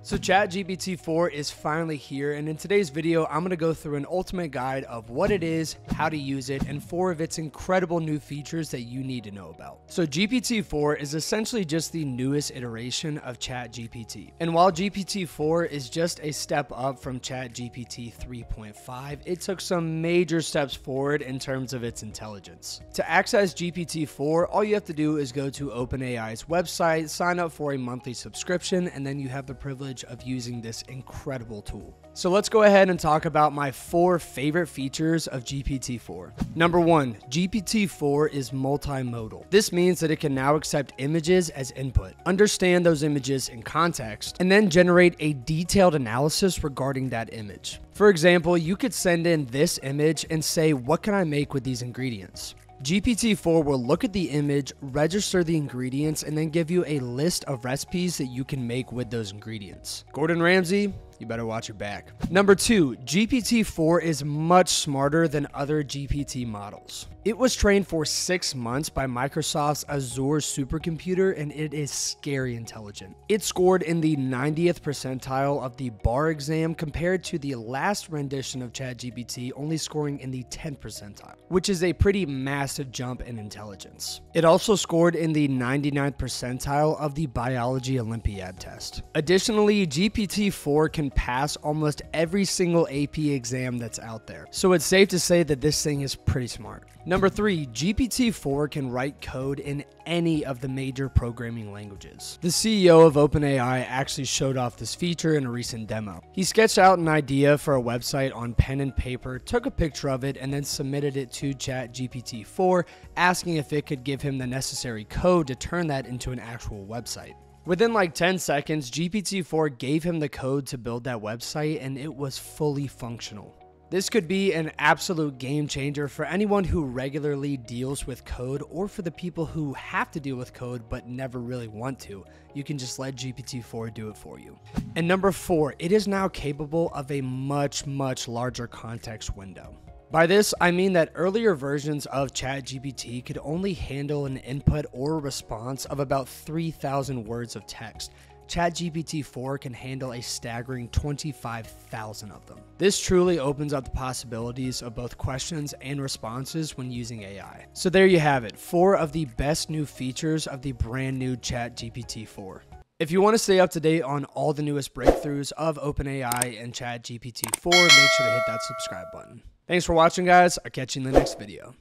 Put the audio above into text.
So GPT-4 is finally here, and in today's video, I'm going to go through an ultimate guide of what it is, how to use it, and 4 of its incredible new features that you need to know about. So GPT-4 is essentially just the newest iteration of ChatGPT. And while GPT-4 is just a step up from ChatGPT 3.5, it took some major steps forward in terms of its intelligence. To access GPT-4, all you have to do is go to OpenAI's website, sign up for a monthly subscription, and then you have the privilege of using this incredible tool. So let's go ahead and talk about my 4 favorite features of GPT-4. Number 1, GPT-4 is multimodal. This means that it can now accept images as input, understand those images in context, and then generate a detailed analysis regarding that image. For example, you could send in this image and say, what can I make with these ingredients? GPT-4 will look at the image, register the ingredients, and then give you a list of recipes that you can make with those ingredients. Gordon Ramsay, you better watch your back. Number 2, GPT-4 is much smarter than other GPT models. It was trained for 6 months by Microsoft's Azure supercomputer, and it is scary intelligent. It scored in the 90th percentile of the bar exam compared to the last rendition of ChatGPT only scoring in the 10th percentile, which is a pretty massive jump in intelligence. It also scored in the 99th percentile of the biology Olympiad test. Additionally, GPT-4 can pass almost every single AP exam that's out there, so it's safe to say that this thing is pretty smart. Number 3, GPT-4 can write code in any of the major programming languages. The CEO of OpenAI actually showed off this feature in a recent demo. He sketched out an idea for a website on pen and paper, took a picture of it, and then submitted it to ChatGPT-4, asking if it could give him the necessary code to turn that into an actual website. Within like 10 seconds, GPT-4 gave him the code to build that website, and it was fully functional. This could be an absolute game changer for anyone who regularly deals with code, or for the people who have to deal with code but never really want to. You can just let GPT-4 do it for you. And number 4, it is now capable of a much larger context window. By this, I mean that earlier versions of ChatGPT could only handle an input or a response of about 3,000 words of text. ChatGPT-4 can handle a staggering 25,000 of them. This truly opens up the possibilities of both questions and responses when using AI. So there you have it, 4 of the best new features of the brand new ChatGPT-4. If you want to stay up to date on all the newest breakthroughs of OpenAI and ChatGPT-4, make sure to hit that subscribe button. Thanks for watching, guys. I'll catch you in the next video.